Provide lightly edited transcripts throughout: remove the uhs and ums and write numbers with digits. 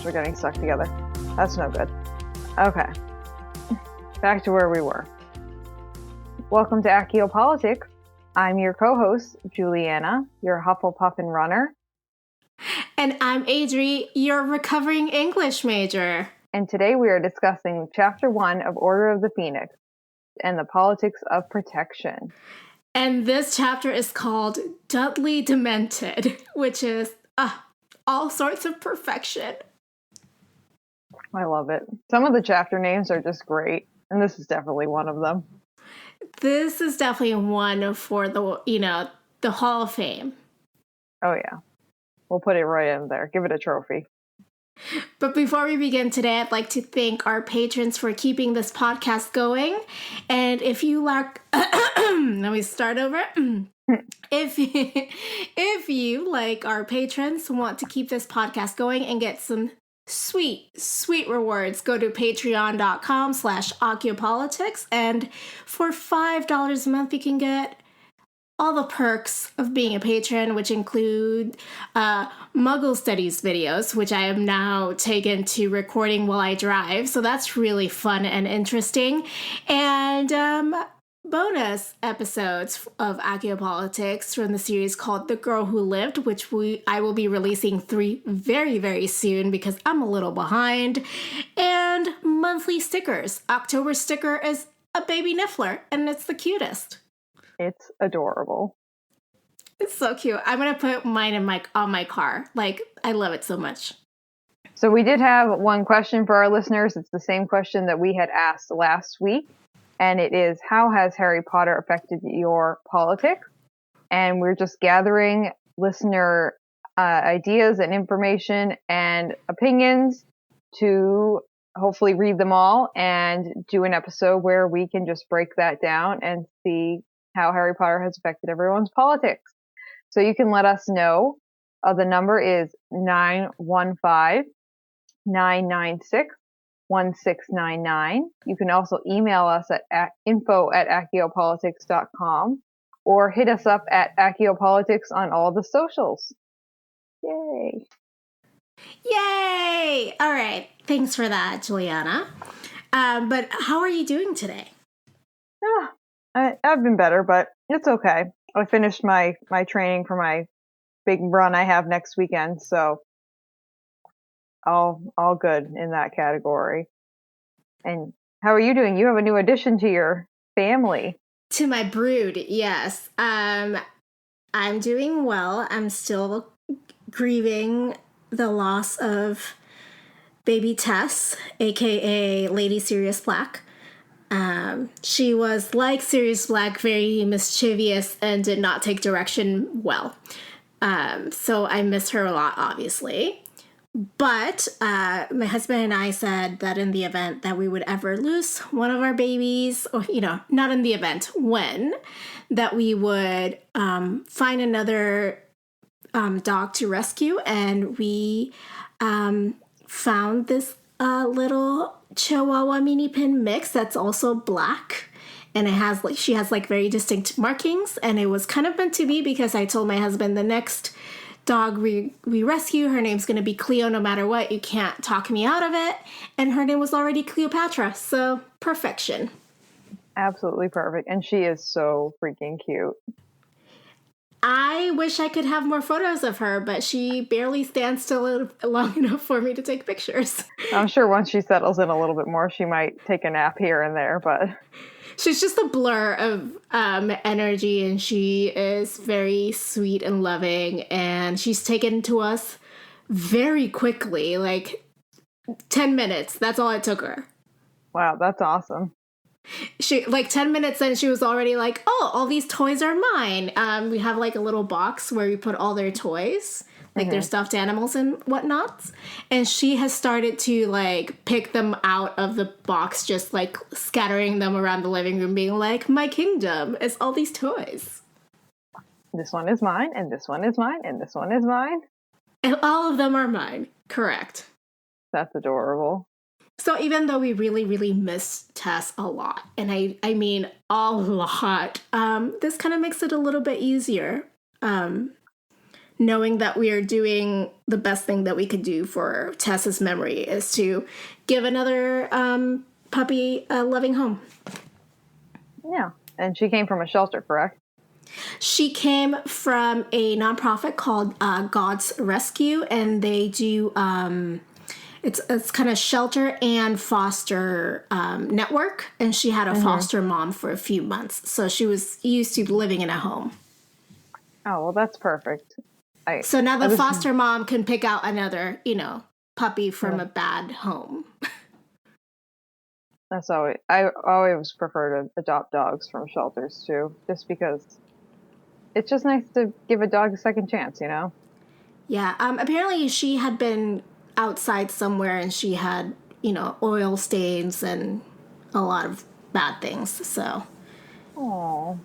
are getting stuck together. That's no good. Okay. Back to where we were. Welcome to Accio Politics. I'm your co-host, Julianna, your Hufflepuff and runner. And I'm Adri, your recovering English major. And today we are discussing Chapter 1 of Order of the Phoenix and the politics of protection. And this chapter is called Dudley Demented, which is all sorts of perfection. I love it. Some of the chapter names are just great, and this is definitely one of them. This is definitely one for the Hall of Fame. Oh, yeah. We'll put it right in there. Give it a trophy. But before we begin today, I'd like to thank our patrons for keeping this podcast going. And if you like, let me start over. If you, like our patrons, want to keep this podcast going and get some sweet rewards, go to patreon.com/Aciopolitics, and for $5 a month you can get all the perks of being a patron, which include Muggle Studies videos, which I am now taken to recording while I drive, so that's really fun and interesting, and bonus episodes of Accio Politics from the series called The Girl Who Lived, which I will be releasing 3 very, very soon because I'm a little behind, and monthly stickers. October sticker is a baby Niffler, and it's the cutest. It's adorable. It's so cute. I'm going to put mine on my car. Like, I love it so much. So we did have one question for our listeners. It's the same question that we had asked last week. And it is, how has Harry Potter affected your politics? And we're just gathering listener ideas and information and opinions to hopefully read them all and do an episode where we can just break that down and see how Harry Potter has affected everyone's politics. So you can let us know. The number is 915-996-1699. You can also email us at info@acciopolitics.com or hit us up at Acciopolitics on all the socials. Yay! Yay! All right. Thanks for that, Juliana. But how are you doing today? I've been better, but it's okay. I finished my training for my big run I have next weekend, so all good in that category. And how are you doing? You have a new addition to your family. To my brood, yes. I'm doing well. I'm still grieving the loss of baby Tess, aka Lady Sirius Black. She was like Sirius Black, very mischievous and did not take direction well. So I miss her a lot, obviously. But my husband and I said that in the event that we would ever lose one of our babies, or, not in the event, when, that we would find another dog to rescue. And we found this little Chihuahua mini pin mix that's also black. And she has very distinct markings. And it was kind of meant to be because I told my husband the next dog we rescue, her name's going to be Cleo no matter what. You can't talk me out of it. And her name was already Cleopatra. So perfection. Absolutely perfect. And she is so freaking cute. I wish I could have more photos of her, but she barely stands still long enough for me to take pictures. I'm sure once she settles in a little bit more, she might take a nap here and there, but she's just a blur of energy, and she is very sweet and loving, and she's taken to us very quickly, 10 minutes. That's all it took her. Wow, that's awesome. She 10 minutes in, she was already like, oh, all these toys are mine. We have a little box where we put all their toys, their stuffed animals and whatnot. And she has started to pick them out of the box, just scattering them around the living room, being like, my kingdom is all these toys. This one is mine, and this one is mine, and this one is mine. And all of them are mine. Correct. That's adorable. So even though we really, really miss Tess a lot, and I mean a lot, this kind of makes it a little bit easier knowing that we are doing the best thing that we could do for Tessa's memory is to give another puppy a loving home. Yeah. And she came from a shelter, correct? She came from a nonprofit called God's Rescue, and they do it's kind of shelter and foster network. And she had a foster mom for a few months, so she was used to living in a home. Oh, well, that's perfect. So now the foster mom can pick out another, puppy from a bad home. That's always, I always prefer to adopt dogs from shelters too, just because it's just nice to give a dog a second chance, Yeah. Apparently she had been outside somewhere and she had, oil stains and a lot of bad things. So. Oh.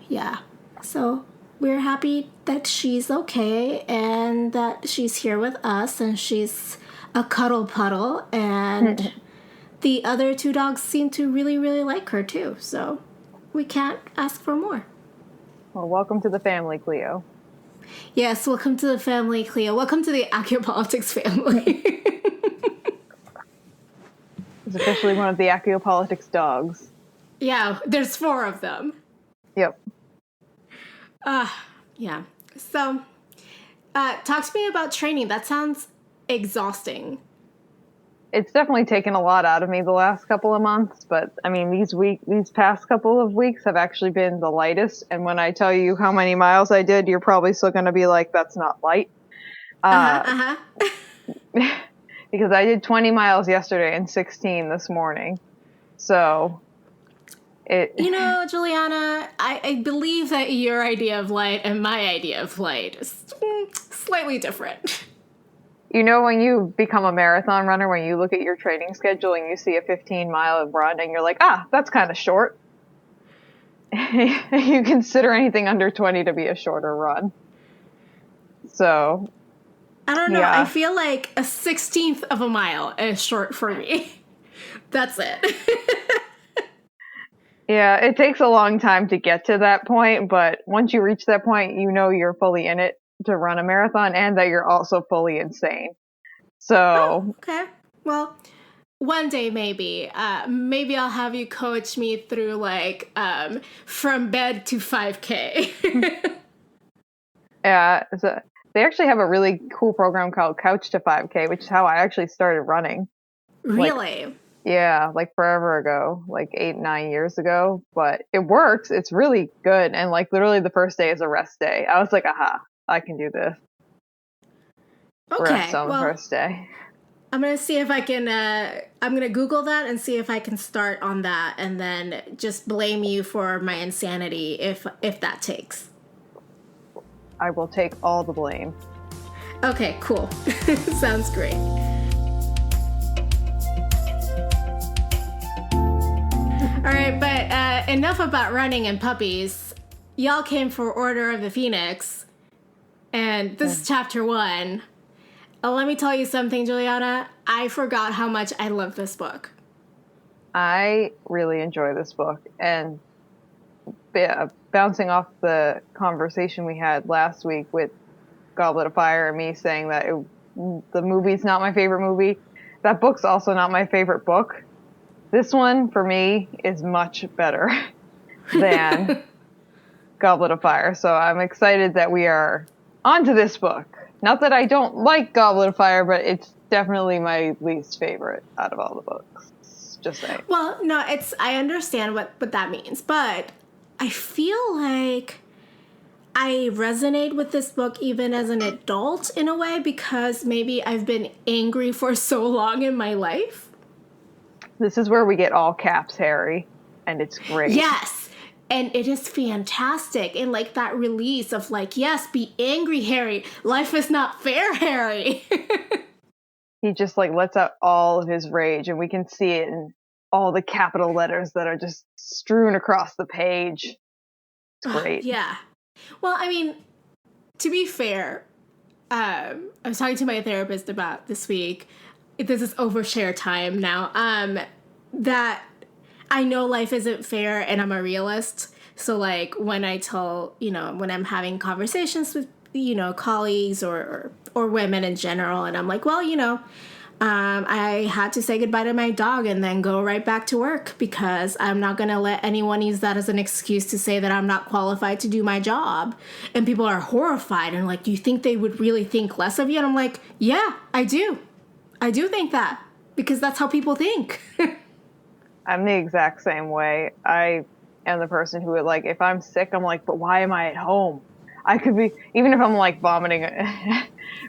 Yeah. So we're happy that she's okay and that she's here with us and she's a cuddle puddle, and the other two dogs seem to really, really like her too. So we can't ask for more. Well, welcome to the family, Cleo. Yes, welcome to the family, Cleo. Welcome to the Accupolitics family. It's officially one of the Accupolitics dogs. Yeah, there's 4 of them. Yep. Yeah. So, talk to me about training. That sounds exhausting. It's definitely taken a lot out of me the last couple of months, but I mean, these past couple of weeks have actually been the lightest. And when I tell you how many miles I did, you're probably still going to be like, that's not light. Because I did 20 miles yesterday and 16 this morning. So Juliana, I believe that your idea of light and my idea of light is slightly different. When you become a marathon runner, when you look at your training schedule and you see a 15-mile run and you're like, that's kind of short. You consider anything under 20 to be a shorter run. So, I don't know. Yeah. I feel like a 16th of a mile is short for me. That's it. Yeah, it takes a long time to get to that point, but once you reach that point, you're fully in it to run a marathon and that you're also fully insane. So, okay. Well, one day maybe. Maybe I'll have you coach me through from bed to 5K. Yeah, they actually have a really cool program called Couch to 5K, which is how I actually started running. Really? Yeah, forever ago, 8, 9 years ago, but it works. It's really good. And literally the first day is a rest day. I was like, aha, I can do this. Okay. Rest on the first day. I'm going to see if I can, I'm going to Google that and see if I can start on that and then just blame you for my insanity if that takes. I will take all the blame. Okay, cool. Sounds great. All right, but enough about running and puppies. Y'all came for Order of the Phoenix, and this is chapter 1. Let me tell you something, Juliana. I forgot how much I love this book. I really enjoy this book, and bouncing off the conversation we had last week with Goblet of Fire and me saying that the movie's not my favorite movie, that book's also not my favorite book. This one, for me, is much better than Goblet of Fire. So I'm excited that we are onto this book. Not that I don't like Goblet of Fire, but it's definitely my least favorite out of all the books. Just saying. Well, no, I understand what that means, but I feel like I resonate with this book even as an adult in a way because maybe I've been angry for so long in my life. This is where we get all caps, Harry, and it's great. Yes, and it is fantastic. And that release of yes, be angry, Harry. Life is not fair, Harry. He just lets out all of his rage, and we can see it in all the capital letters that are just strewn across the page. It's great. Yeah. Well, I mean, to be fair, I was talking to my therapist about this week. This is overshare time now. That I know life isn't fair and I'm a realist. So when I tell, when I'm having conversations with colleagues or women in general, and I'm like, well, I had to say goodbye to my dog and then go right back to work because I'm not going to let anyone use that as an excuse to say that I'm not qualified to do my job. And people are horrified and like, do you think they would really think less of you? And I'm like, yeah, I do. I do think that because that's how people think. I'm the exact same way. I am the person who would like, if I'm sick, I'm like, but why am I at home? I could be, even if I'm like vomiting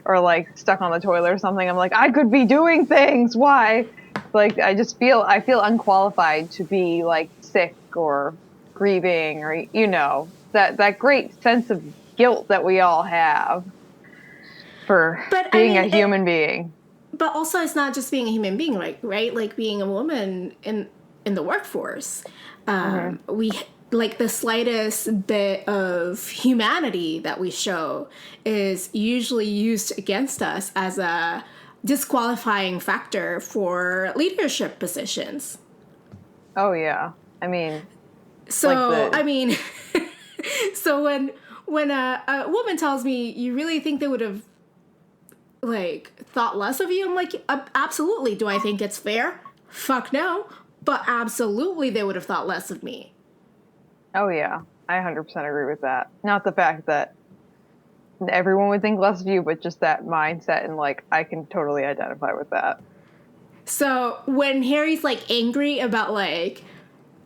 or like stuck on the toilet or something, I'm like, I could be doing things. Why? Like, I feel unqualified to be like sick or grieving or, that great sense of guilt that we all have for being a human being. But also it's not just being a human being, right? Like being a woman in the workforce. We like the slightest bit of humanity that we show is usually used against us as a disqualifying factor for leadership positions. Oh yeah. I mean, so so when a woman tells me you really think they would have like thought less of you, I'm like, absolutely. Do I think it's fair? Fuck no. But absolutely they would have thought less of me. Oh yeah, I 100% agree with that. Not the fact that everyone would think less of you, but just that mindset, and like I can totally identify with that. So when Harry's like angry about like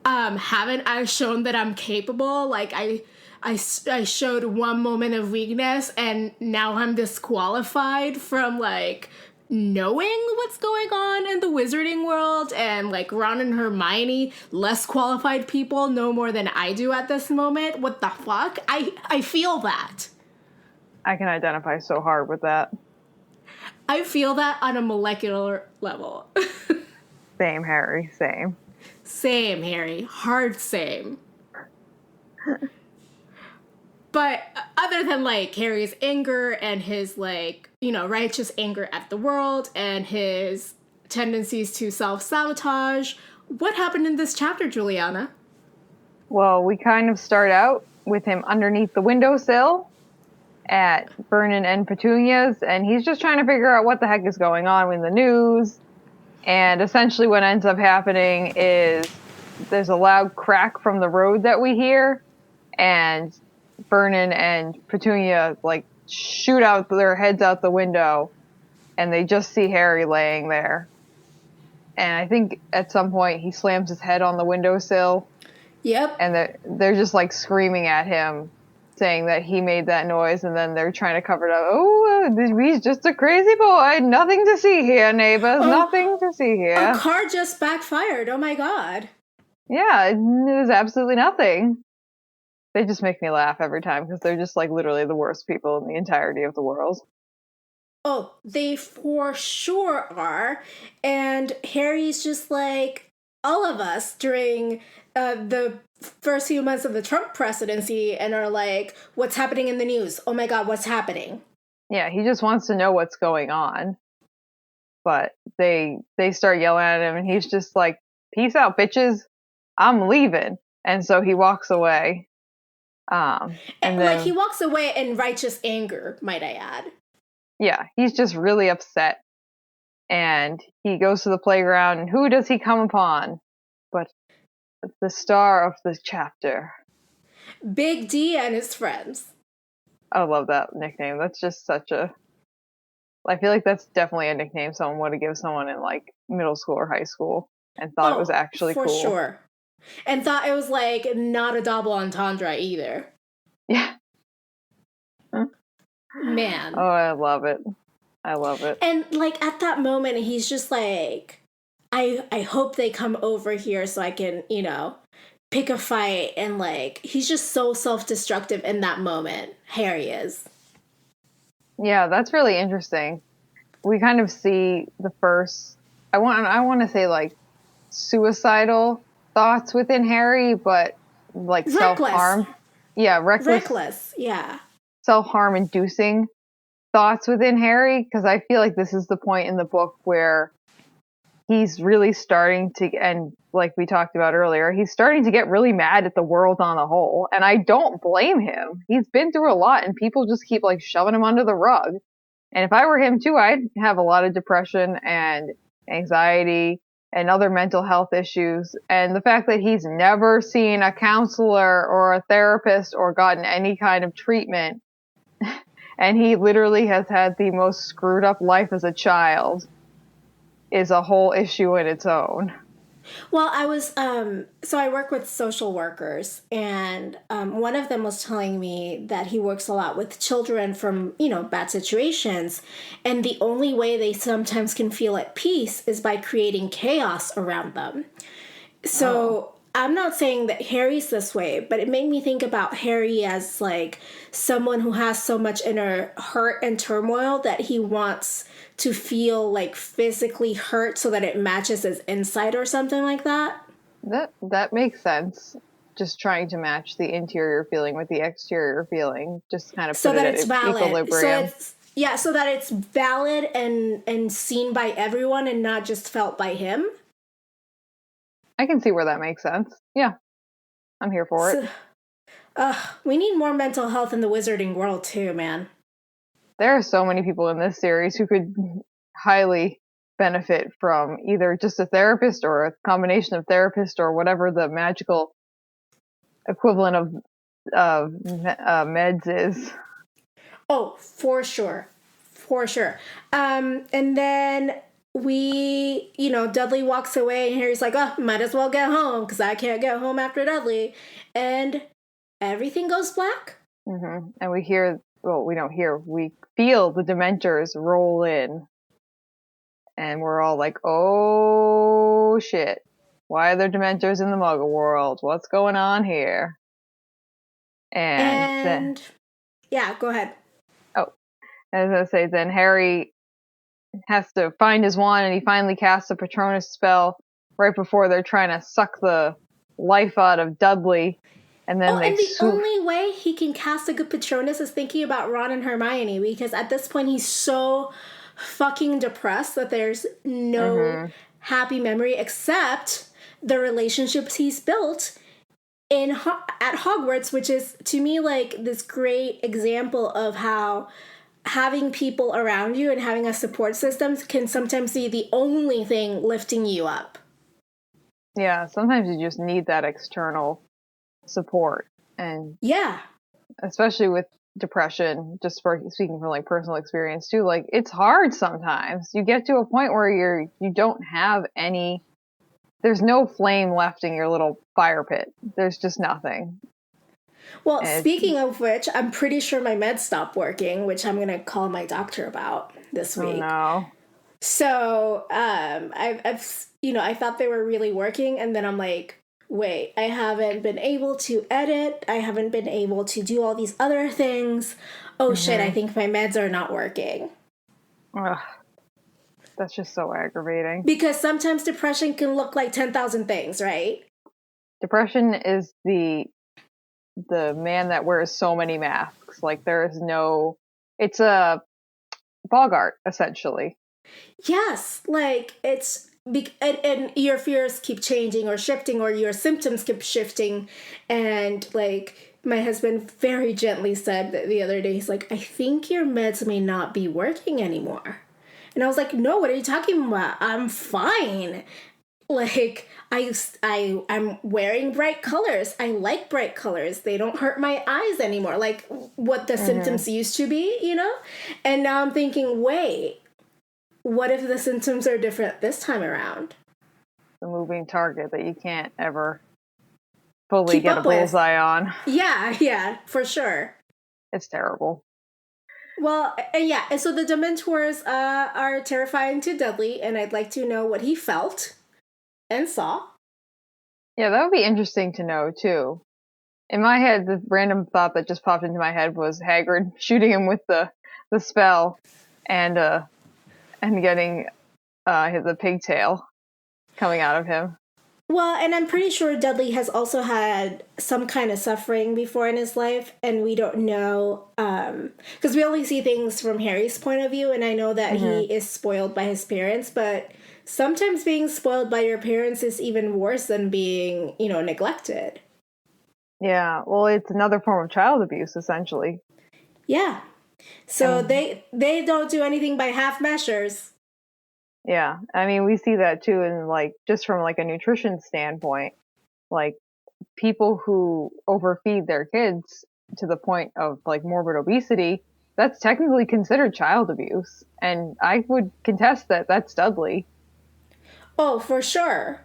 haven't I shown that I'm capable, like I showed one moment of weakness and now I'm disqualified from like knowing what's going on in the wizarding world, and like Ron and Hermione, less qualified people, know more than I do at this moment. What the fuck? I feel that. I can identify so hard with that. I feel that on a molecular level. Same, Harry. Same. Same, Harry. Hard same. But other than like Harry's anger and his like, righteous anger at the world and his tendencies to self-sabotage, what happened in this chapter, Juliana? Well, we kind of start out with him underneath the windowsill at Vernon and Petunia's, and he's just trying to figure out what the heck is going on in the news. And essentially what ends up happening is there's a loud crack from the road that we hear, and Vernon and Petunia like shoot out their heads out the window, and they just see Harry laying there. And I think at some point he slams his head on the windowsill. Yep. And they're just like screaming at him, saying that he made that noise, and then they're trying to cover it up. Oh, he's just a crazy boy. Nothing to see here, neighbors. Nothing to see here. A car just backfired. Oh my god. Yeah, it was absolutely nothing. They just make me laugh every time because they're just like literally the worst people in the entirety of the world. Oh, they for sure are. And Harry's just like all of us during the first few months of the Trump presidency, and are like, what's happening in the news? Oh my god, what's happening? Yeah, he just wants to know what's going on. But they start yelling at him, and he's just like, peace out, bitches. I'm leaving. And so he walks away. And then, like, he walks away in righteous anger, might I add. Yeah, he's just really upset. And he goes to the playground, and who does he come upon? But the star of the chapter. Big D and his friends. I love that nickname. That's just such a... I feel like that's definitely a nickname someone would have given someone in like middle school or high school and thought it was actually cool. For sure. And thought it was like not a double entendre either. Yeah. Man. Oh, I love it. I love it. And like at that moment, he's just like, I hope they come over here so I can, pick a fight. And like, he's just so self-destructive in that moment. Harry is. Yeah, that's really interesting. We kind of see the first, I want to say like suicidal thoughts within Harry, but like self-harm. Yeah, reckless. Yeah. Self-harm inducing thoughts within Harry, because I feel like this is the point in the book where he's really starting to, and like we talked about earlier, he's starting to get really mad at the world on the whole. And I don't blame him. He's been through a lot and people just keep like shoving him under the rug. And if I were him too, I'd have a lot of depression and anxiety and other mental health issues. And the fact that he's never seen a counselor or a therapist or gotten any kind of treatment, and he literally has had the most screwed up life as a child, is a whole issue in its own. Well, I was, so I work with social workers, and one of them was telling me that he works a lot with children from, bad situations. And the only way they sometimes can feel at peace is by creating chaos around them. So I'm not saying that Harry's this way, but it made me think about Harry as like someone who has so much inner hurt and turmoil that he wants to feel like physically hurt so that it matches his inside or something like that. That makes sense. Just trying to match the interior feeling with the exterior feeling, just kind of so put that it it's at valid. equilibrium. So that it's valid and seen by everyone and not just felt by him. I can see where that makes sense. Yeah, I'm here for it. We need more mental health in the wizarding world too, man. There are so many people in this series who could highly benefit from either just a therapist or a combination of therapist or whatever the magical equivalent of meds is. Oh, for sure. For sure. And then Dudley walks away and Harry's like, oh, might as well get home because I can't get home after Dudley. And everything goes black. Mm-hmm. And we hear, well, we don't hear, we feel the Dementors roll in. And we're all like, oh shit. Why are there Dementors in the Muggle world? What's going on here? And yeah, go ahead. Oh, as I say, then Harry has to find his wand, and he finally casts a Patronus spell right before they're trying to suck the life out of Dudley. And then only way he can cast a good Patronus is thinking about Ron and Hermione, because at this point he's so fucking depressed that there's no happy memory except the relationships he's built at Hogwarts, which is to me like this great example of how having people around you and having a support system can sometimes be the only thing lifting you up. Yeah, sometimes you just need that external support. And yeah, especially with depression, just speaking from like personal experience too, like it's hard sometimes. You get to a point where you don't have any, there's no flame left in your little fire pit. There's just nothing. Well, speaking of which, I'm pretty sure my meds stopped working, which I'm going to call my doctor about this week. Oh, no. So, I thought they were really working, and then I'm like, wait, I haven't been able to edit. I haven't been able to do all these other things. Oh, shit, I think my meds are not working. Ugh. That's just so aggravating. Because sometimes depression can look like 10,000 things, right? Depression is the man that wears so many masks. Like there is no, it's a Bogart essentially. Yes, like it's and your fears keep changing or shifting, or your symptoms keep shifting, and like my husband very gently said the other day, he's like, I think your meds may not be working anymore. And I was like, no, what are you talking about? I'm fine. Like, I'm wearing bright colors. I like bright colors. They don't hurt my eyes anymore. Like what the symptoms used to be, And now I'm thinking, wait, what if the symptoms are different this time around? The moving target that you can't ever fully get a bullseye on. Yeah, for sure. It's terrible. Well, and so the Dementors are terrifying to Dudley, and I'd like to know what he felt and saw. Yeah, that would be interesting to know too. In my head, the random thought that just popped into my head was Hagrid shooting him with the spell and getting the pigtail coming out of him. Well, and I'm pretty sure Dudley has also had some kind of suffering before in his life, and we don't know, because we only see things from Harry's point of view, and I know that he is spoiled by his parents, but sometimes being spoiled by your parents is even worse than being, neglected. Yeah, well, it's another form of child abuse, essentially. Yeah. So And they don't do anything by half measures. yeah, I mean, we see that too in like just from like a nutrition standpoint, like people who overfeed their kids to the point of like morbid obesity, that's technically considered child abuse. And I would contest that that's Dudley. Oh, for sure.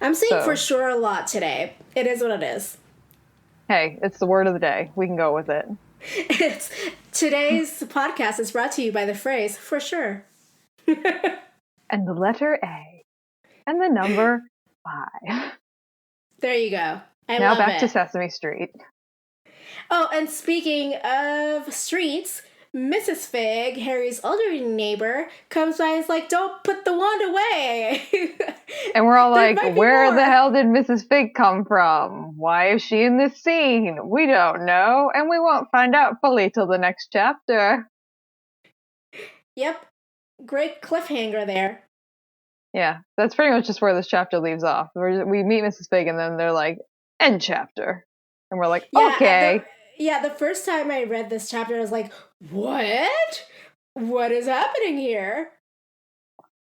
I'm saying for So, sure a lot today. It is what it is. hey, it's the word of the day. We can go with it. It's today's podcast is brought to you by the phrase "for sure." And the letter A and the number 5. There you go. I Now love back to it. Sesame Street. Oh, and speaking of streets, Mrs. Fig, Harry's older neighbor, comes by and is like, "Don't put the wand away." And we're all There like, might be where the more. hell did Mrs. Fig come from? Why is she in this scene? We don't know, and we won't find out fully till the next chapter. Yep. Great cliffhanger there. Yeah, that's pretty much just where this chapter leaves off. We meet Mrs. Fig, and then they're like, end chapter. And we're like, okay. The first time I read this chapter, I was like, "What? What is happening here?"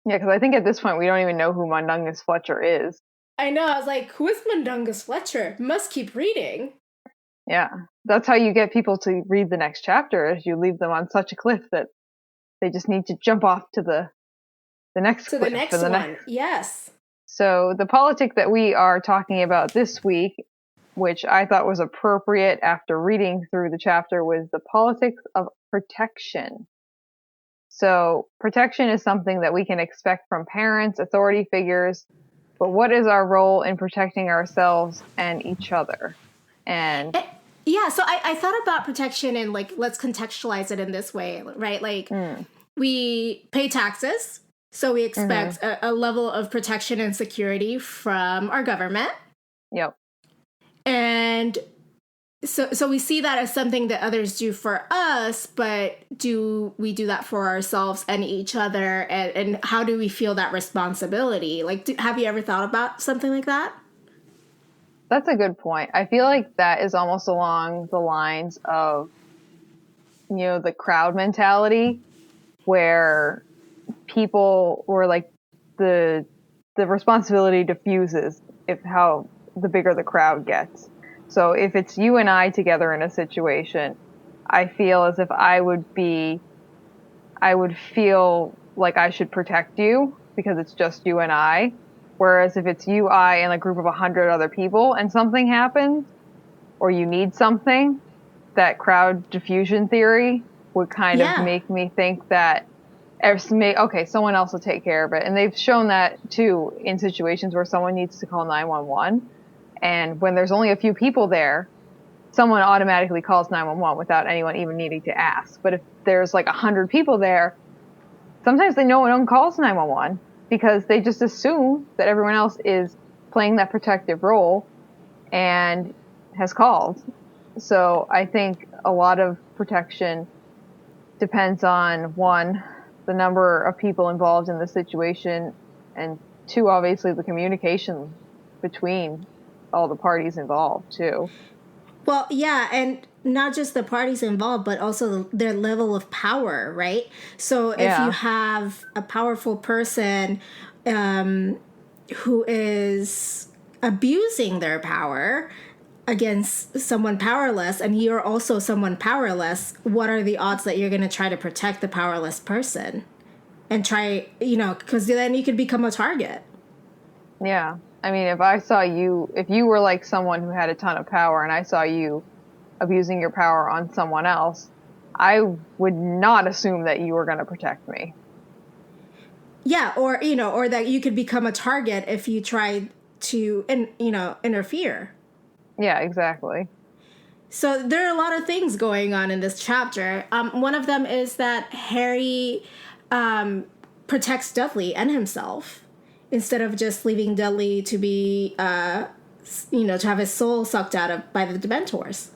Yeah, because I think at this point we don't even know who Mundungus Fletcher is. I know. I was like, "Who is Mundungus Fletcher?" Must keep reading. Yeah, that's how you get people to read the next chapter, is you leave them on such a cliff that they just need to jump off to the next To the cliff. next one. Yes. So the politic that we are talking about this week, which I thought was appropriate after reading through the chapter, was the politics of protection. So protection is something that we can expect from parents, authority figures, but what is our role in protecting ourselves and each other? And Yeah, so I thought about protection and like, let's contextualize it in this way, right? Like, we pay taxes, so we expect a level of protection and security from our government. Yep. And so we see that as something that others do for us, but do we do that for ourselves and each other? And how do we feel that responsibility? Like, have you ever thought about something like that? That's a good point. I feel like that is almost along the lines of, the crowd mentality, where people were like the responsibility diffuses if how the bigger the crowd gets. So if it's you and I together in a situation, I feel as if I would feel like I should protect you because it's just you and I. Whereas if it's you, I, and a group of 100 other people and something happens, or you need something, that crowd diffusion theory would kind of Yeah. make me think that okay, someone else will take care of it. And they've shown that too in situations where someone needs to call 911. And when there's only a few people there, someone automatically calls 911 without anyone even needing to ask. But if there's like 100 people there, sometimes no one calls 911 because they just assume that everyone else is playing that protective role and has called. So I think a lot of protection depends on, one, the number of people involved in the situation, and two, obviously the communication between all the parties involved too. Well, yeah, and not just the parties involved, but also their level of power, right? So if you Yeah. have a powerful person who is abusing their power against someone powerless, and you're also someone powerless, what are the odds that you're going to try to protect the powerless person? And try, because then you could become a target. Yeah. I mean, if you were like someone who had a ton of power and I saw you abusing your power on someone else, I would not assume that you were going to protect me. Yeah, or that you could become a target if you tried to, interfere. Yeah, exactly. So there are a lot of things going on in this chapter. One of them is that Harry protects Dudley and himself instead of just leaving Dudley to be, to have his soul sucked out of by the Dementors.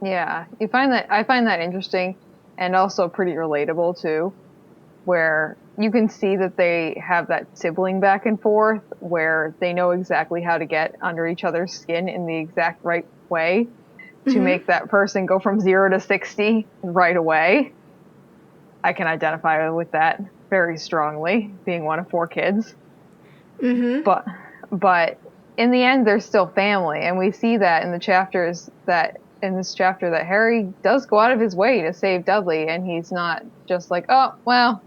Yeah, I find that interesting and also pretty relatable too, where you can see that they have that sibling back and forth where they know exactly how to get under each other's skin in the exact right way to make that person go from 0 to 60 right away. I can identify with that very strongly, being one of 4 kids. But in the end, they're still family, and we see that in the chapters that in this chapter that Harry does go out of his way to save Dudley, and he's not just like, oh well,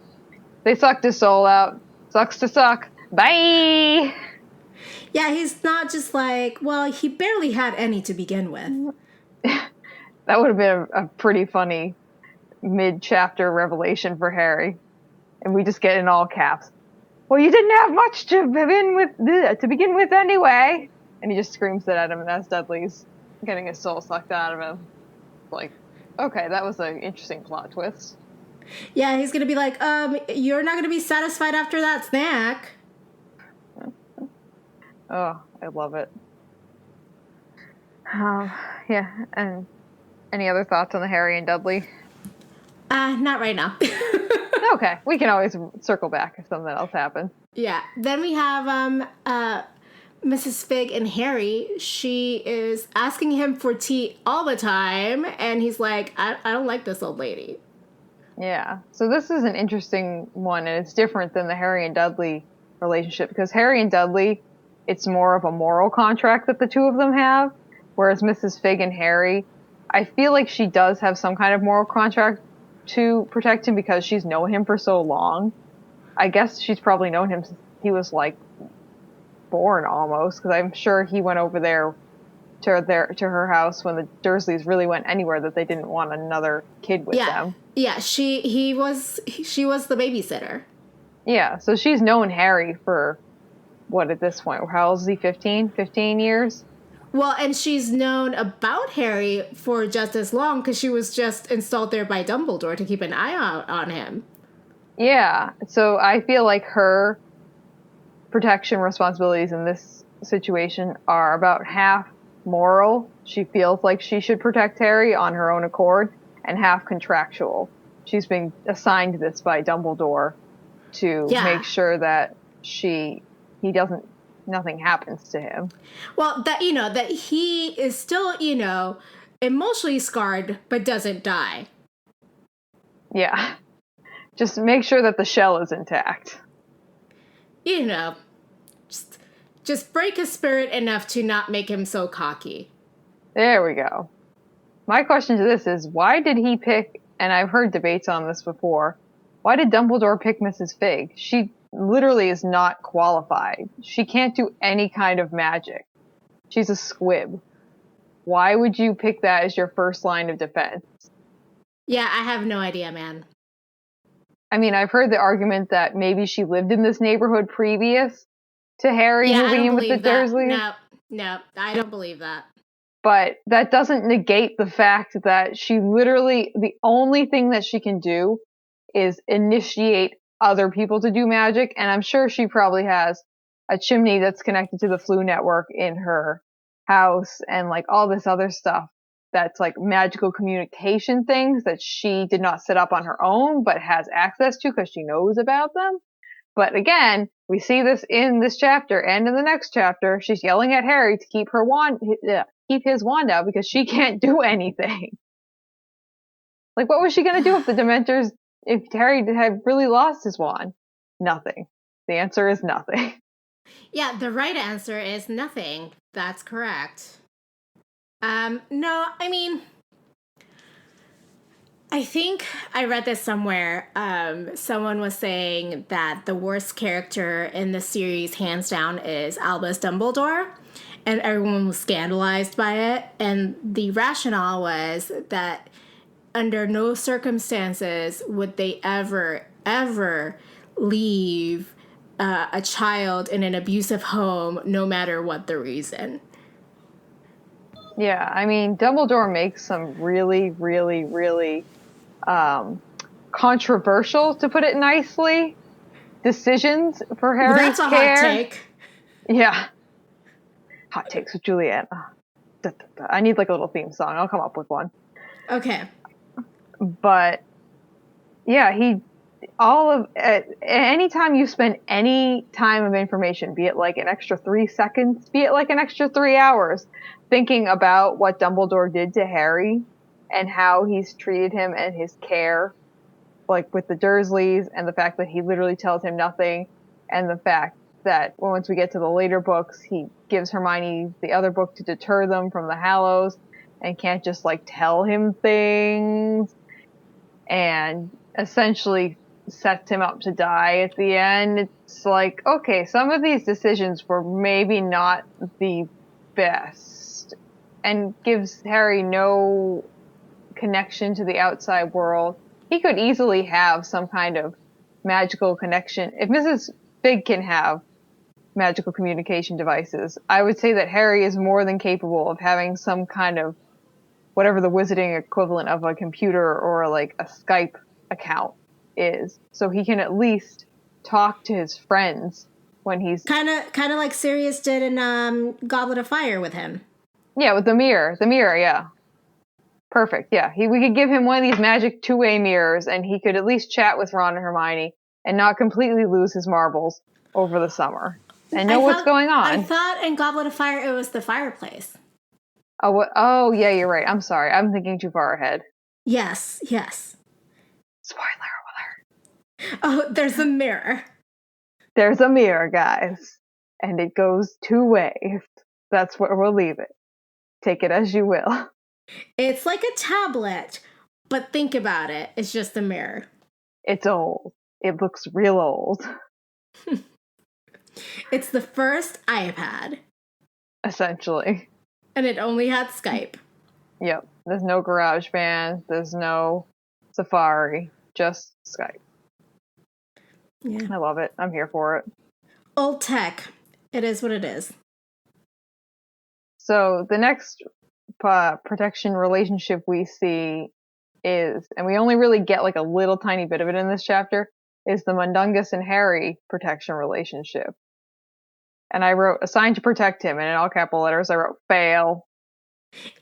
they sucked his soul out. Sucks to suck. Bye. Yeah, he's not just like, well, he barely had any to begin with. That would have been a pretty funny mid-chapter revelation for Harry, and we just get in all caps. Well, you didn't have much to begin with anyway. And he just screams it at him as Dudley's getting his soul sucked out of him. Like, okay, that was an interesting plot twist. Yeah, he's gonna be like, you're not gonna be satisfied after that snack. Oh, I love it. Yeah, and any other thoughts on the Harry and Dudley? Not right now. Okay, we can always circle back if something else happens. Yeah, then we have Mrs. Fig and Harry. She is asking him for tea all the time, and he's like, I don't like this old lady. Yeah, so this is an interesting one, and it's different than the Harry and Dudley relationship, because Harry and Dudley, it's more of a moral contract that the two of them have, whereas Mrs. Fig and Harry, I feel like she does have some kind of moral contract to protect him because she's known him for so long. I guess she's probably known him since he was like born almost, because I'm sure he went over there to her house when the Dursleys really went anywhere that they didn't want another kid with them. Yeah, she was the babysitter. Yeah, so she's known Harry for what at this point? How old is he? 15 years? Well, and she's known about Harry for just as long because she was just installed there by Dumbledore to keep an eye out on him. Yeah, so I feel like her protection responsibilities in this situation are about half moral. She feels like she should protect Harry on her own accord, and half contractual. She's been assigned this by Dumbledore to make sure that nothing happens to him. Well, that he is still, emotionally scarred but doesn't die. Yeah. Just make sure that the shell is intact. Just break his spirit enough to not make him so cocky. There we go. My question to this is, why did he pick, and I've heard debates on this before, why did Dumbledore pick Mrs. Fig? She literally is not qualified. She can't do any kind of magic. She's a squib. Why would you pick that as your first line of defense? Yeah, I have no idea, man. I mean, I've heard the argument that maybe she lived in this neighborhood previous to Harry moving in with the Dursleys. No, I don't believe that. But that doesn't negate the fact that she literally, the only thing that she can do is initiate other people to do magic. And I'm sure she probably has a chimney that's connected to the Flu network in her house and like all this other stuff that's like magical communication things that she did not set up on her own, but has access to because she knows about them. But again, we see this in this chapter and in the next chapter. She's yelling at Harry to keep his wand out because she can't do anything. Like, what was she going to do if Harry had really lost his wand? Nothing. The answer is nothing. Yeah, the right answer is nothing. That's correct. No, I mean, I think I read this somewhere. Someone was saying that the worst character in the series, hands down, is Albus Dumbledore. And everyone was scandalized by it. And the rationale was that under no circumstances would they ever leave a child in an abusive home, no matter what the reason. Yeah, I mean, Dumbledore makes some really, really, really controversial, to put it nicely, decisions for Harry's care. That's a hot take. Yeah. Hot takes with Julianna. I need like a little theme song. I'll come up with one. Okay. But yeah, he anytime you spend any time of information, be it like an extra 3 seconds, be it like an extra 3 hours, thinking about what Dumbledore did to Harry and how he's treated him and his care, like with the Dursleys, and the fact that he literally tells him nothing, and the fact that once we get to the later books, he gives Hermione the other book to deter them from the Hallows and can't just like tell him things, and essentially sets him up to die at the end. It's like, okay, some of these decisions were maybe not the best, and gives Harry no connection to the outside world. He could easily have some kind of magical connection. If Mrs. Fig can have magical communication devices, I would say that Harry is more than capable of having some kind of whatever the wizarding equivalent of a computer or like a Skype account is. So he can at least talk to his friends when he's kind of like Sirius did in Goblet of Fire with him. Yeah, with the mirror. The mirror, yeah. Perfect, yeah. We could give him one of these magic two-way mirrors, and he could at least chat with Ron and Hermione and not completely lose his marbles over the summer and know what's going on. I thought in Goblet of Fire it was the fireplace. Oh, what? Oh, yeah, you're right. I'm sorry. I'm thinking too far ahead. Yes. Spoiler alert. Oh, there's a mirror. There's a mirror, guys. And it goes two ways. That's where we'll leave it. Take it as you will. It's like a tablet, but think about it. It's just a mirror. It's old. It looks real old. It's the first iPad. Essentially. And it only had Skype. Yep. There's no GarageBand. There's no Safari. Just Skype. Yeah. I love it. I'm here for it. Old tech. It is what it is. So the next protection relationship we see is, and we only really get like a little tiny bit of it in this chapter, is the Mundungus and Harry protection relationship. And I wrote assigned to protect him, and in all capital letters I wrote fail.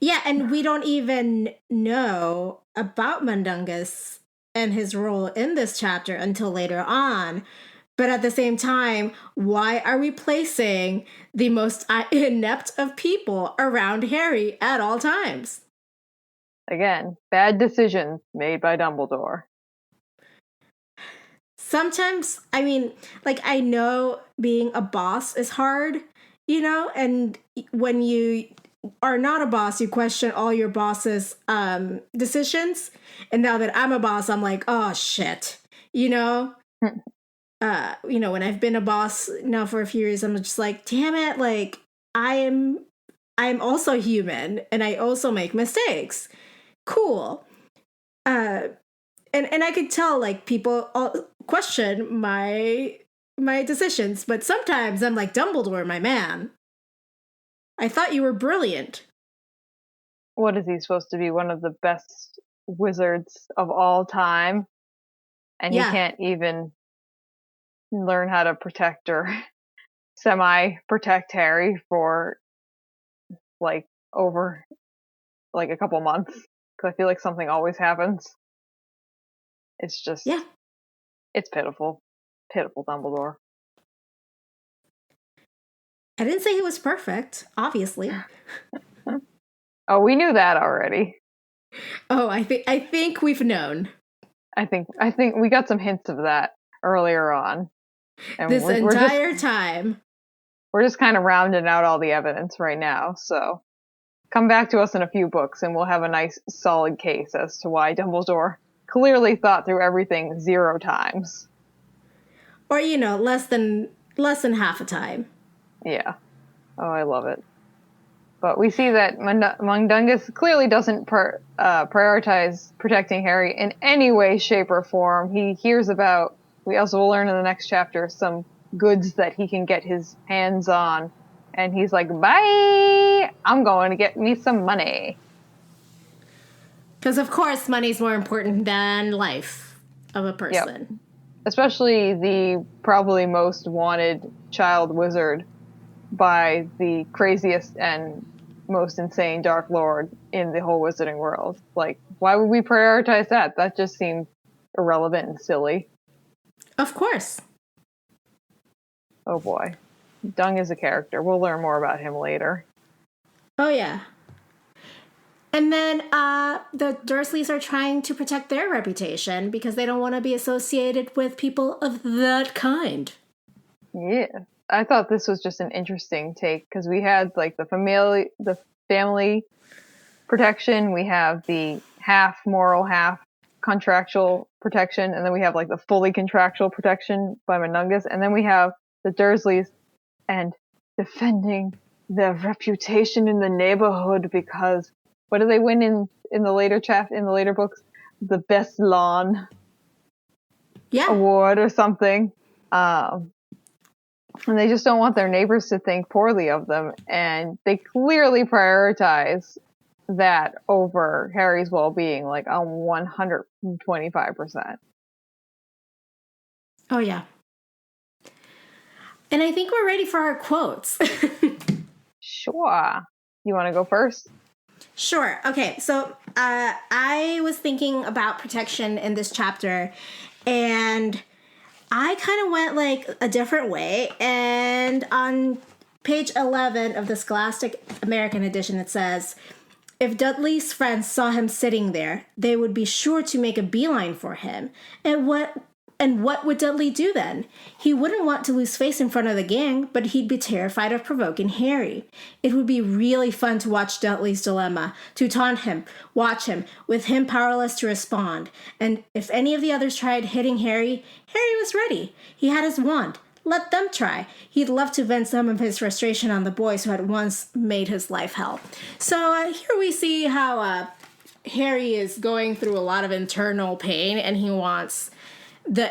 Yeah, and we don't even know about Mundungus and his role in this chapter until later on. But at the same time, why are we placing the most inept of people around Harry at all times? Again, bad decisions made by Dumbledore. Sometimes, I mean, like, I know being a boss is hard, you know, and when you are not a boss, you question all your boss's decisions. And now that I'm a boss, I'm like, oh, shit, you know? When I've been a boss now for a few years, I'm just like, damn it, like I'm also human and I also make mistakes. Cool. And I could tell like people all question my decisions, but sometimes I'm like, Dumbledore, my man, I thought you were brilliant. What is he supposed to be? One of the best wizards of all time? And he can't even learn how to protect or semi-protect Harry for like over like a couple months, because I feel like something always happens. It's just, it's pitiful. Pitiful Dumbledore. I didn't say he was perfect, obviously. Oh, we knew that already. Oh, I think we've known. I think we got some hints of that earlier on. And this entire time. We're just kind of rounding out all the evidence right now, so come back to us in a few books and we'll have a nice solid case as to why Dumbledore clearly thought through everything 0 times. Or, less than half a time. Yeah. Oh, I love it. But we see that Mundungus clearly doesn't prioritize protecting Harry in any way, shape, or form. He hears about, we also will learn in the next chapter, some goods that he can get his hands on. And he's like, bye! I'm going to get me some money. Because, of course, money's more important than life of a person. Yep. Especially the probably most wanted child wizard by the craziest and most insane Dark Lord in the whole wizarding world. Like, why would we prioritize that? That just seemed irrelevant and silly. Of course. Oh boy. Dung is a character. We'll learn more about him later. Oh, yeah. And then the Dursleys are trying to protect their reputation because they don't want to be associated with people of that kind. Yeah. I thought this was just an interesting take because we had like the family protection, we have the half moral, half contractual protection, and then we have like the fully contractual protection by Munungus, and then we have the Dursleys and defending their reputation in the neighborhood because what do they win in the later books? The best lawn award or something. And they just don't want their neighbors to think poorly of them, and they clearly prioritize that over Harry's well-being, like on 125%. Oh, yeah. And I think we're ready for our quotes. Sure. You want to go first? Sure. Okay, so I was thinking about protection in this chapter, and I kind of went like a different way. And on page 11 of the Scholastic American edition, it says, if Dudley's friends saw him sitting there, they would be sure to make a beeline for him. And what would Dudley do then? He wouldn't want to lose face in front of the gang, but he'd be terrified of provoking Harry. It would be really fun to watch Dudley's dilemma, to taunt him, watch him, with him powerless to respond. And if any of the others tried hitting Harry, Harry was ready. He had his wand. Let them try. He'd love to vent some of his frustration on the boys who had once made his life hell. So here we see how Harry is going through a lot of internal pain, and he wants the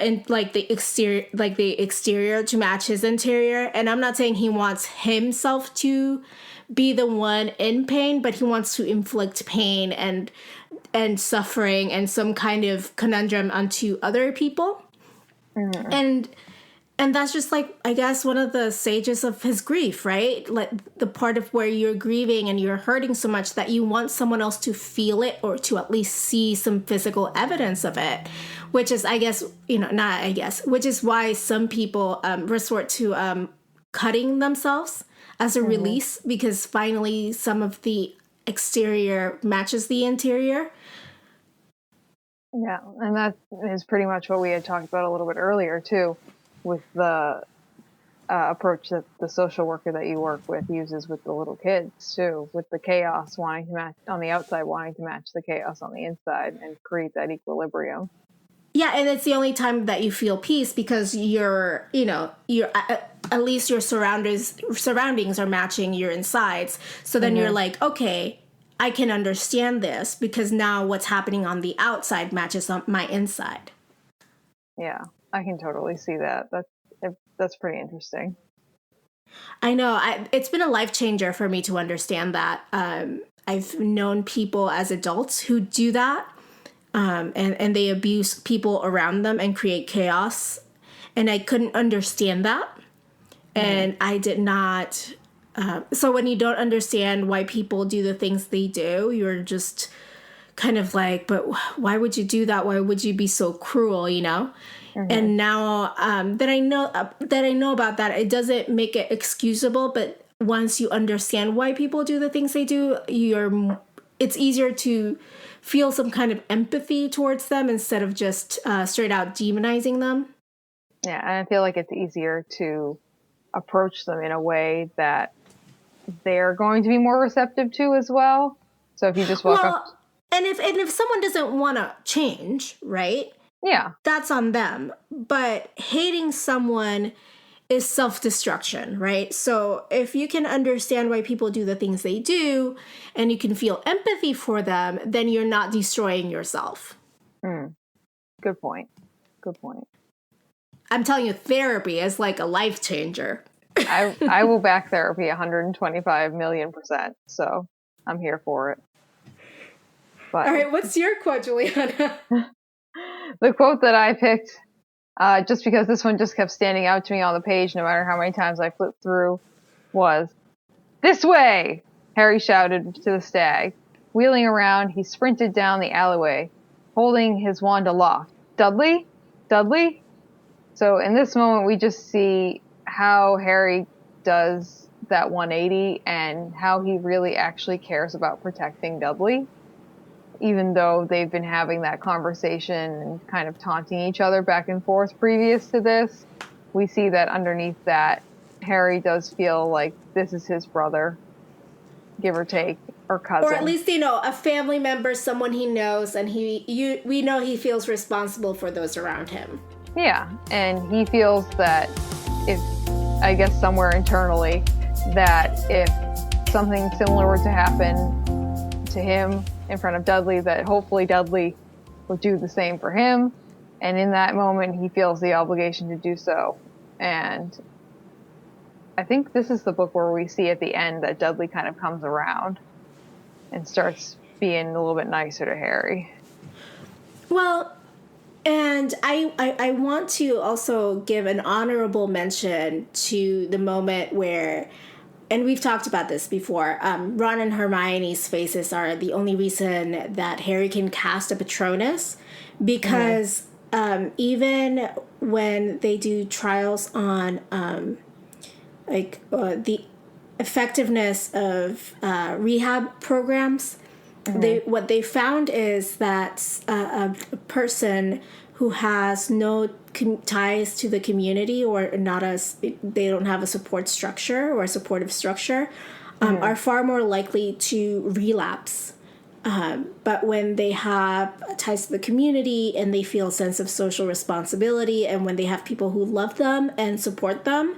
exterior to match his interior. And I'm not saying he wants himself to be the one in pain, but he wants to inflict pain and suffering and some kind of conundrum onto other people. And that's just like, I guess, one of the stages of his grief, right? Like the part of where you're grieving and you're hurting so much that you want someone else to feel it or to at least see some physical evidence of it, which is, which is why some people resort to cutting themselves as a release, because finally some of the exterior matches the interior. Yeah, and that is pretty much what we had talked about a little bit earlier, too, with the approach that the social worker that you work with uses with the little kids, too, with the chaos wanting to match on the outside, wanting to match the chaos on the inside and create that equilibrium. Yeah, and it's the only time that you feel peace because you're at least your surroundings are matching your insides. So then you're like, okay, I can understand this because now what's happening on the outside matches on my inside. Yeah, I can totally see that. That's pretty interesting. I know. It's been a life changer for me to understand that. I've known people as adults who do that. And they abuse people around them and create chaos. And I couldn't understand that. And I did not. So when you don't understand why people do the things they do, you're just kind of like, but why would you do that? Why would you be so cruel, you know? And now that I know about that, it doesn't make it excusable. But once you understand why people do the things they do, it's easier to feel some kind of empathy towards them instead of just straight out demonizing them. Yeah, and I feel like it's easier to approach them in a way that they're going to be more receptive to as well. So if you just walk up... And if someone doesn't want to change, right? Yeah. That's on them. But hating someone is self-destruction, right? So if you can understand why people do the things they do and you can feel empathy for them, then you're not destroying yourself. Good point. Good point. I'm telling you, therapy is like a life changer. I will back therapy 125 million %. So I'm here for it. But all right, what's your quote, Juliana? The quote that I picked, just because this one just kept standing out to me on the page no matter how many times I flipped through, was, "This way!" Harry shouted to the stag. Wheeling around, he sprinted down the alleyway, holding his wand aloft. "Dudley? Dudley?" So in this moment, we just see how Harry does that 180 and how he really actually cares about protecting Dudley, even though they've been having that conversation and kind of taunting each other back and forth previous to this. We see that underneath that, Harry does feel like this is his brother, give or take, or cousin. Or at least, a family member, someone he knows, and we know he feels responsible for those around him. Yeah, and he feels that I guess somewhere internally, that if something similar were to happen to him in front of Dudley, that hopefully Dudley would do the same for him. And in that moment, he feels the obligation to do so. And I think this is the book where we see at the end that Dudley kind of comes around and starts being a little bit nicer to Harry. Well, and I want to also give an honorable mention to the moment where, and we've talked about this before, Ron and Hermione's faces are the only reason that Harry can cast a Patronus, because even when they do trials on the effectiveness of rehab programs, what they found is that a person who has no ties to the community, or they don't have a support structure or a supportive structure, are far more likely to relapse. But when they have ties to the community and they feel a sense of social responsibility, and when they have people who love them and support them,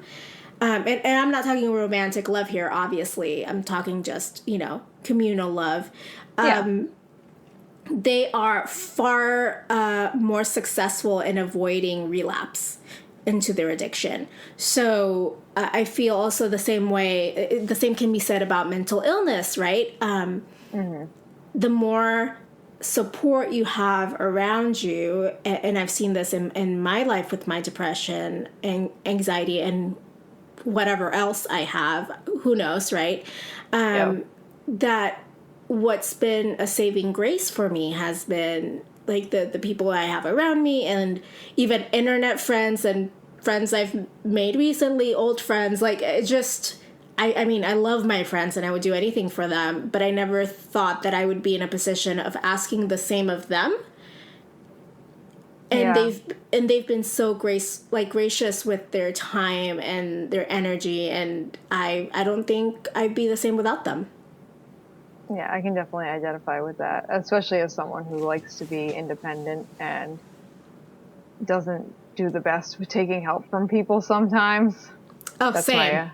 and I'm not talking romantic love here, obviously. I'm talking just, communal love. They are far more successful in avoiding relapse into their addiction. So I feel also the same way, the same can be said about mental illness, right? The more support you have around you, and I've seen this in my life with my depression and anxiety and whatever else I have, who knows, right? That what's been a saving grace for me has been like the people I have around me, and even internet friends and friends I've made recently, old friends. Like, it just, I mean, I love my friends and I would do anything for them, but I never thought that I would be in a position of asking the same of them. And they've been so gracious with their time and their energy, and I don't think I'd be the same without them. Yeah, I can definitely identify with that, especially as someone who likes to be independent and doesn't do the best with taking help from people sometimes. Oh, that's same.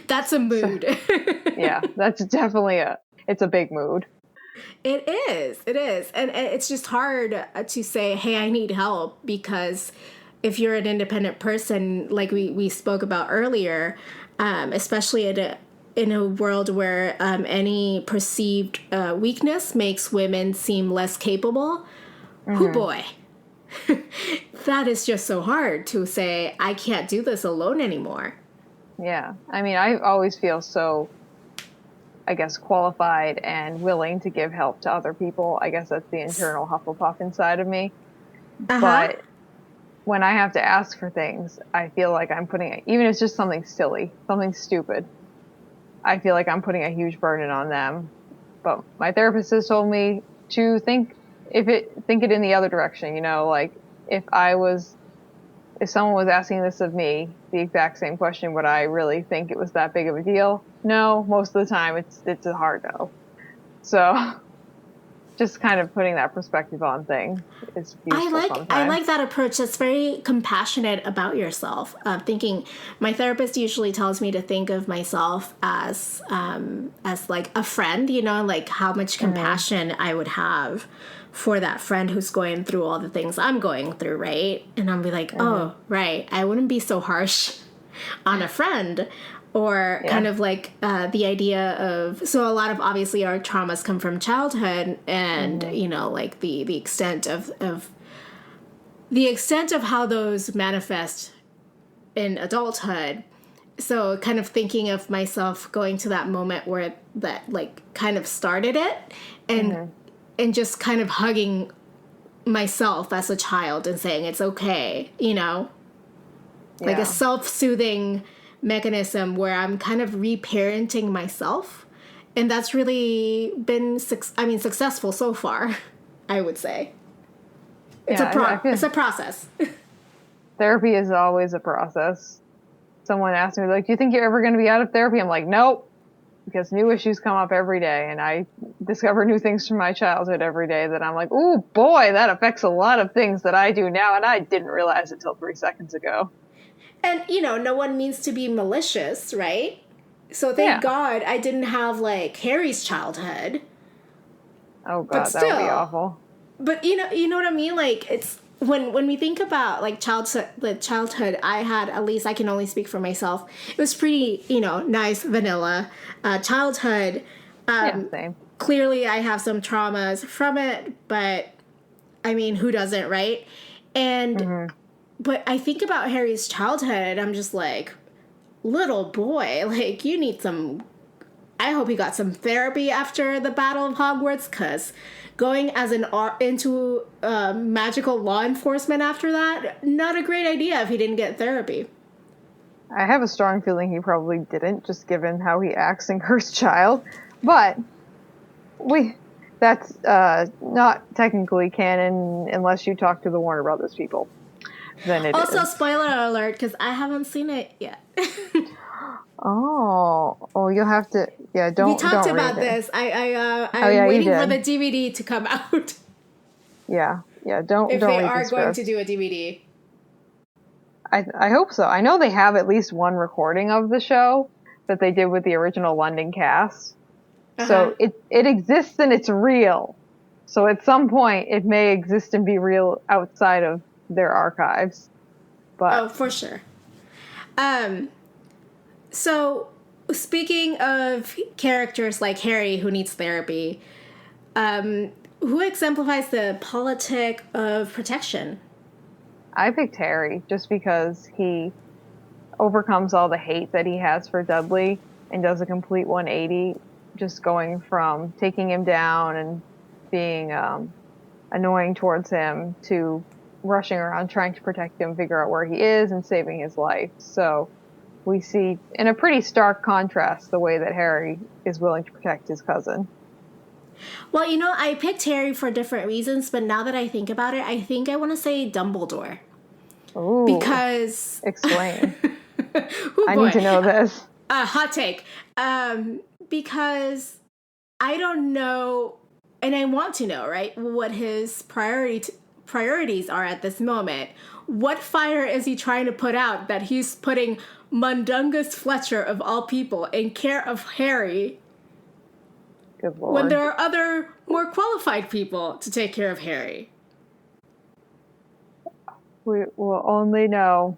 That's a mood. Yeah, that's definitely it's a big mood. It is. And it's just hard to say, hey, I need help, because if you're an independent person, like we spoke about earlier, especially in a world where any perceived weakness makes women seem less capable, oh boy, that is just so hard to say, I can't do this alone anymore. Yeah. I mean, I always feel so, I guess, qualified and willing to give help to other people. I guess that's the internal Hufflepuff inside of me. But when I have to ask for things, I feel like I'm putting, even if it's just something silly, something stupid, I feel like I'm putting a huge burden on them. But my therapist has told me to think it in the other direction, like if someone was asking this of me, the exact same question, would I really think it was that big of a deal? No, most of the time it's a hard no. So just kind of putting that perspective on things is useful sometimes. I like that approach. That's very compassionate about yourself. Thinking, my therapist usually tells me to think of myself as like a friend, like how much compassion I would have for that friend who's going through all the things I'm going through, right? And I'll be like, oh, right, I wouldn't be so harsh on a friend. Or kind of like the idea of, so a lot of obviously our traumas come from childhood, and like the extent of how those manifest in adulthood. So kind of thinking of myself going to that moment where that like kind of started it, and just kind of hugging myself as a child and saying it's okay, like a self-soothing mechanism where I'm kind of reparenting myself. And that's really been, successful so far, I would say. It's it's a process. Therapy is always a process. Someone asked me, like, do you think you're ever going to be out of therapy? I'm like, nope, because new issues come up every day, and I discover new things from my childhood every day that I'm like, ooh, boy, that affects a lot of things that I do now, and I didn't realize it till 3 seconds ago. And, no one means to be malicious, right? So thank God I didn't have, like, Harry's childhood. Oh, God, that would be awful. But, you know what I mean? Like, it's... When we think about, like, childhood I had, at least I can only speak for myself, it was pretty, nice, vanilla childhood. Same. Clearly I have some traumas from it, but, I mean, who doesn't, right? And, but I think about Harry's childhood, I'm just like, little boy, like, you need some... I hope he got some therapy after the Battle of Hogwarts, because... going as into magical law enforcement after that, not a great idea if he didn't get therapy. I have a strong feeling he probably didn't, just given how he acts in Cursed Child. But that's not technically canon unless you talk to the Warner Brothers people. Then it also, is. Spoiler alert, because I haven't seen it yet. Oh, you'll have to. Yeah, don't. We talked don't about read this. I'm waiting for the DVD to come out. Yeah. Don't. If don't they read are the going script. to do a DVD. I hope so. I know they have at least one recording of the show that they did with the original London cast. So it exists and it's real. So at some point it may exist and be real outside of their archives. But for sure. So speaking of characters like Harry who needs therapy, who exemplifies the politic of protection? I picked Harry just because he overcomes all the hate that he has for Dudley and does a complete 180, just going from taking him down and being annoying towards him to rushing around trying to protect him, figure out where he is, and saving his life. So we see in a pretty stark contrast the way that Harry is willing to protect his cousin. Well, I picked Harry for different reasons, but now that I think about it, I think I want to say Dumbledore. Ooh, because... Explain. I need to know this. Hot take. Because I don't know, and I want to know, right, what his priorities are at this moment. What fire is he trying to put out that he's putting Mundungus Fletcher, of all people, in care of Harry? Good Lord. When there are other, more qualified people to take care of Harry? We will only know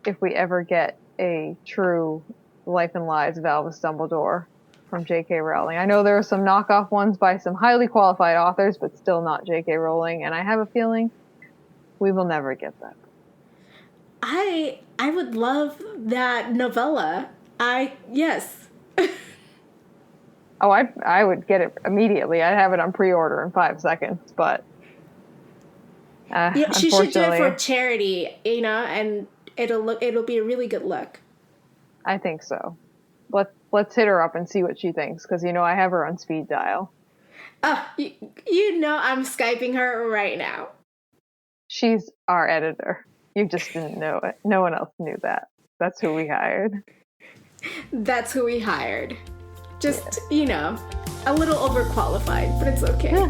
if we ever get a true Life and Lives of Albus Dumbledore from J.K. Rowling. I know there are some knockoff ones by some highly qualified authors, but still not J.K. Rowling, and I have a feeling we will never get that. I would love that novella. Yes. Oh, I would get it immediately. I'd have it on pre-order in 5 seconds, but yeah, she should do it for charity, and it'll be a really good look. I think so. Let's hit her up and see what she thinks, because I have her on speed dial. Oh, I'm Skyping her right now. She's our editor. You just didn't know it. No one else knew that. That's who we hired. That's who we hired. Just, a little overqualified, but it's okay. Yeah.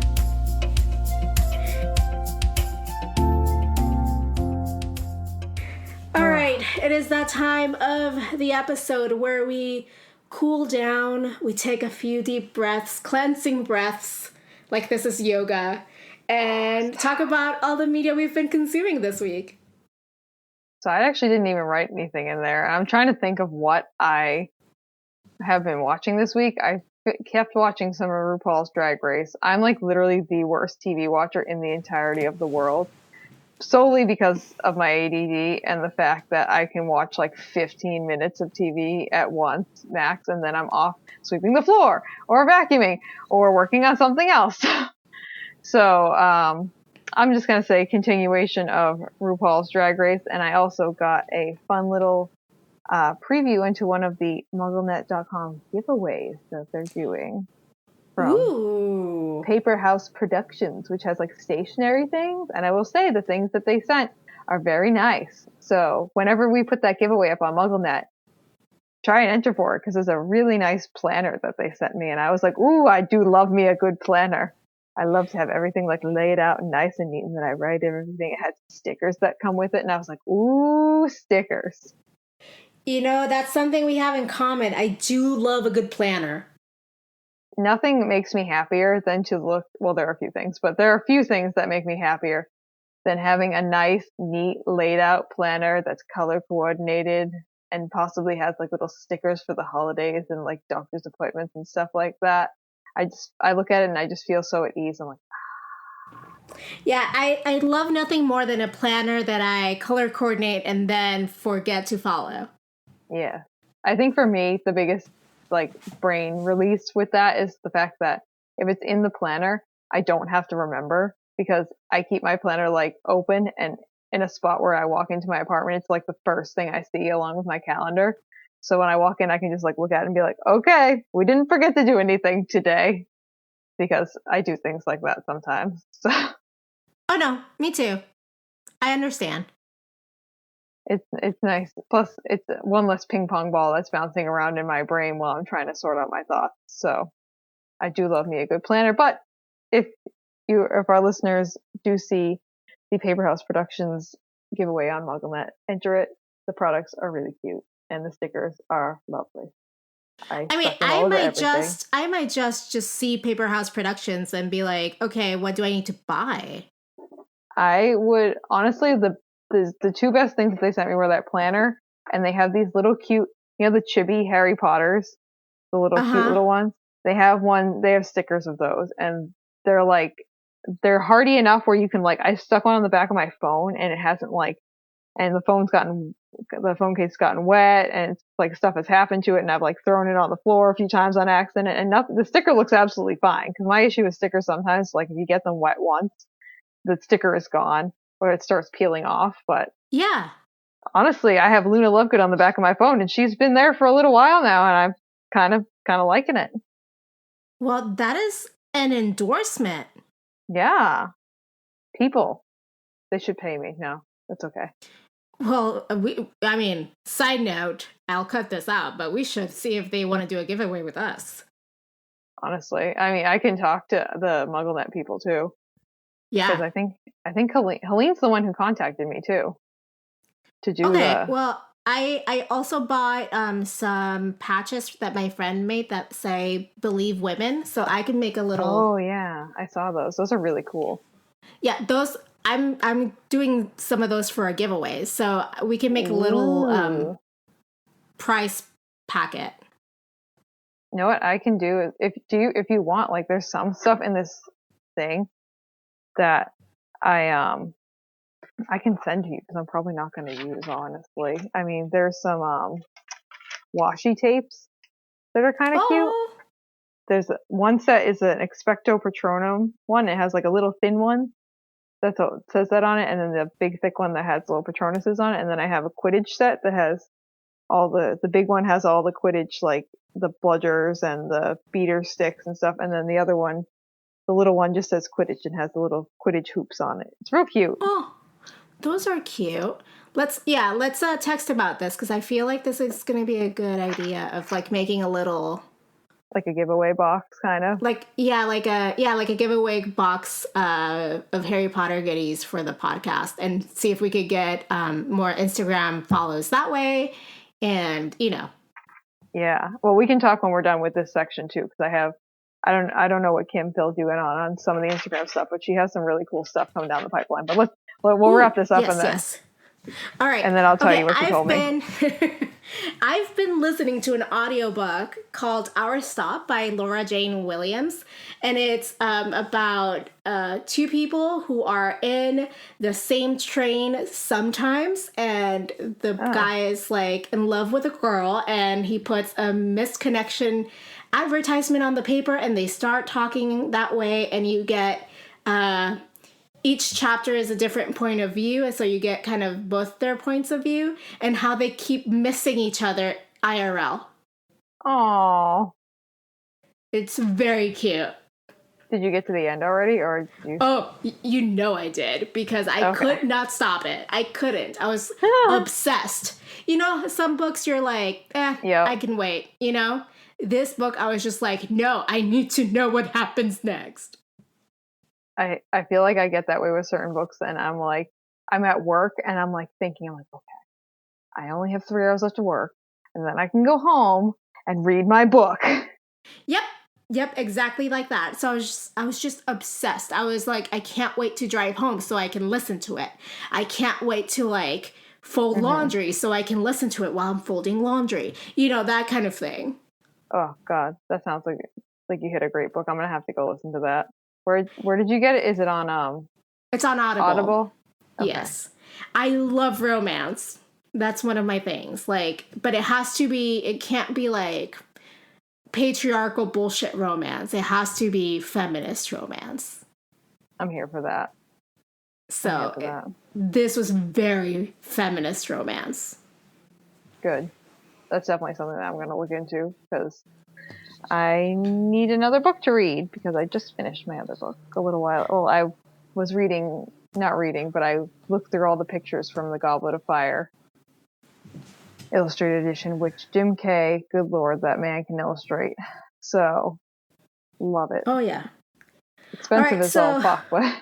All right, it is that time of the episode where we cool down, we take a few deep breaths, cleansing breaths, like this is yoga, and talk about all the media we've been consuming this week. So I actually didn't even write anything in there. I'm trying to think of what I have been watching this week. I kept watching some of RuPaul's Drag Race. I'm like literally the worst TV watcher in the entirety of the world, solely because of my ADD and the fact that I can watch like 15 minutes of TV at once max, and then I'm off sweeping the floor or vacuuming or working on something else. So I'm just going to say continuation of RuPaul's Drag Race. And I also got a fun little preview into one of the MuggleNet.com giveaways that they're doing from Ooh. Paper House Productions, which has like stationery things. And I will say the things that they sent are very nice. So whenever we put that giveaway up on MuggleNet, try and enter for it because there's a really nice planner that they sent me. And I was like, ooh, I do love me a good planner. I love to have everything like laid out and nice and neat, and then I write everything. It has stickers that come with it, and I was like, ooh, stickers. You know, that's something we have in common. I do love a good planner. Nothing makes me happier than to look, well, there are a few things, but there are a few things that make me happier than having a nice, neat, laid out planner that's color coordinated and possibly has like little stickers for the holidays and like doctor's appointments and stuff like that. I look at it and I just feel so at ease. I'm like, Yeah, I love nothing more than a planner that I color coordinate and then forget to follow. yeah. I think for me, the biggest like brain release with that is the fact that if it's in the planner, I don't have to remember because I keep my planner like open and in a spot where I walk into my apartment. It's like the first thing I see along with my calendar. So when I walk in, I can just like look at it and be like, okay, we didn't forget to do anything today because I do things like that sometimes. So Oh, no, me too. I understand. it's nice. Plus, it's one less ping pong ball that's bouncing around in my brain while I'm trying to sort out my thoughts. So I do love me a good planner. But if our listeners do see the Paper House Productions giveaway on MuggleNet, enter it. The products are really cute and the stickers are lovely. I mean, stuck them all over everything. I might just see Paper House Productions and be like, okay, what do I need to buy? I would honestly the two best things that they sent me were that planner and they have these little cute, the chibi Harry Potters, the little cute little ones. They have stickers of those and they're hardy enough where you can like I stuck one on the back of my phone and it hasn't like and the phone case gotten wet and it's like stuff has happened to it and I've like thrown it on the floor a few times on accident and nothing, the sticker looks absolutely fine because my issue with stickers sometimes like if you get them wet once the sticker is gone or it starts peeling off. But yeah, honestly, I have Luna Lovegood on the back of my phone and she's been there for a little while now and I'm kind of liking it. Well, that is an endorsement. Yeah. People, they should pay me. No, that's okay. Well, side note, I'll cut this out, but we should see if they want to do a giveaway with us. Honestly, I mean, I can talk to the MuggleNet people too. Yeah. Because I think Helene's the one who contacted me too. To do well, I also bought some patches that my friend made that say "Believe Women," so I can make a little. Oh yeah, I saw those. Those are really cool. Yeah, those I'm doing some of those for a giveaway, so we can make a little prize packet. You know what I can do is if you want, like there's some stuff in this thing that I can send to you because I'm probably not going to use, honestly. I mean, there's some washi tapes that are kind of cute. There's one set is an Expecto Patronum one. It has like a little thin one that says that on it, and then the big thick one that has little Patronuses on it. And then I have a Quidditch set that has all the big one has all the Quidditch, like the bludgers and the beater sticks and stuff. And then the other one, the little one just says Quidditch and has the little Quidditch hoops on it. It's real cute. Oh, those are cute. Let's text about this because I feel like this is going to be a good idea of like making a little like a giveaway box kind of like a giveaway box of Harry Potter goodies for the podcast and see if we could get more Instagram follows that way. And yeah, well, we can talk when we're done with this section too because I don't know what Kim filled you in on some of the Instagram stuff, but she has some really cool stuff coming down the pipeline. But we'll wrap this up and then all right, and then I'll tell you what she told me. I've been listening to an audiobook called Our Stop by Laura Jane Williams, and it's about two people who are in the same train sometimes, and the guy is like in love with a girl, and he puts a missed connection advertisement on the paper, and they start talking that way, and you get each chapter is a different point of view, and so you get kind of both their points of view and how they keep missing each other IRL. Aww. It's very cute. Did you get to the end already, or did you? Oh, you know I did, because I could not stop it. I couldn't. I was obsessed. You know, some books you're like, I can wait, you know? This book, I was just like, no, I need to know what happens next. I feel like I get that way with certain books, and I'm like, I'm at work, and I'm like thinking, I'm like, okay, I only have 3 hours left to work, and then I can go home and read my book. Yep, exactly like that. So I was just obsessed. I was like, I can't wait to drive home so I can listen to it. I can't wait to like fold laundry so I can listen to it while I'm folding laundry. You know, that kind of thing. Oh God, that sounds like you hit a great book. I'm gonna have to go listen to that. Where did you get it? Is it on It's on Audible. Audible? Okay. Yes. I love romance. That's one of my things. Like, but it can't be like patriarchal bullshit romance. It has to be feminist romance. I'm here for that. So this was very feminist romance. Good. That's definitely something that I'm going to look into, because I need another book to read, because I just finished my other book a little while. Well, I was not reading, but I looked through all the pictures from the Goblet of Fire illustrated edition, which Jim Kay, good Lord, that man can illustrate. So, love it. Oh, yeah. Expensive as all fuck, but...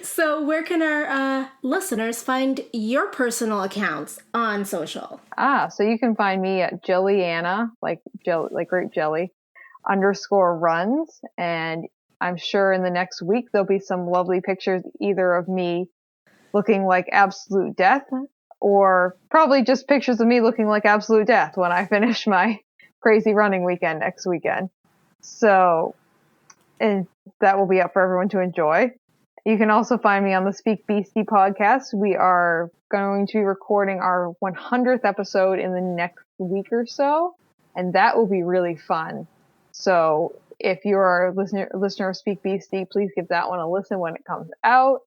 So where can our listeners find your personal accounts on social? So you can find me at Julianna, like grape jelly, _runs. And I'm sure in the next week there'll be some lovely pictures either of me looking like absolute death, or probably just pictures of me looking like absolute death when I finish my crazy running weekend next weekend. So, and that will be up for everyone to enjoy. You can also find me on the Speak Beastie podcast. We are going to be recording our 100th episode in the next week or so, and that will be really fun. So if you're a listener of Speak Beastie, please give that one a listen when it comes out.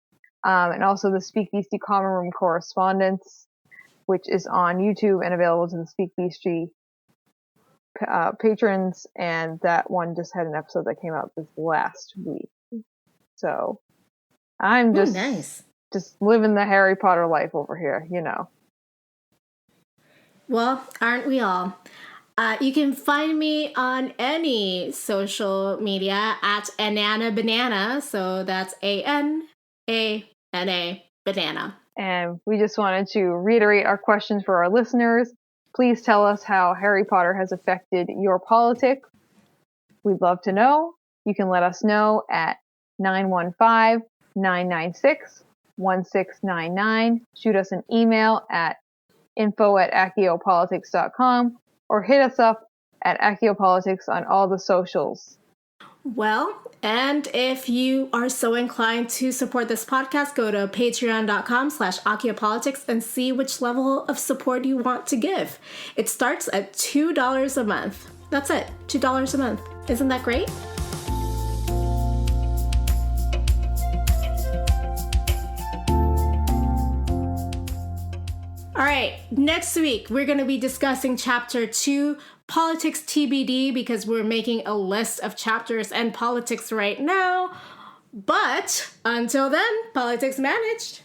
And also the Speak Beastie Common Room Correspondence, which is on YouTube and available to the Speak Beastie patrons, and that one just had an episode that came out this last week. So I'm just living the Harry Potter life over here, you know. Well, aren't we all? You can find me on any social media at Anana Banana. So that's ANANA Banana. And we just wanted to reiterate our questions for our listeners. Please tell us how Harry Potter has affected your politics. We'd love to know. You can let us know at 915-996-1699. Shoot us an email at info@acchiopolitics.com, or hit us up at Acchiopolitics on all the socials. Well, and if you are so inclined to support this podcast, go to patreon.com/Acchiopolitics and see which level of support you want to give. It starts at $2 a month. That's it, $2 a month. Isn't that great? All right, next week we're going to be discussing Chapter 2, Politics TBD, because we're making a list of chapters and politics right now. But until then, politics managed.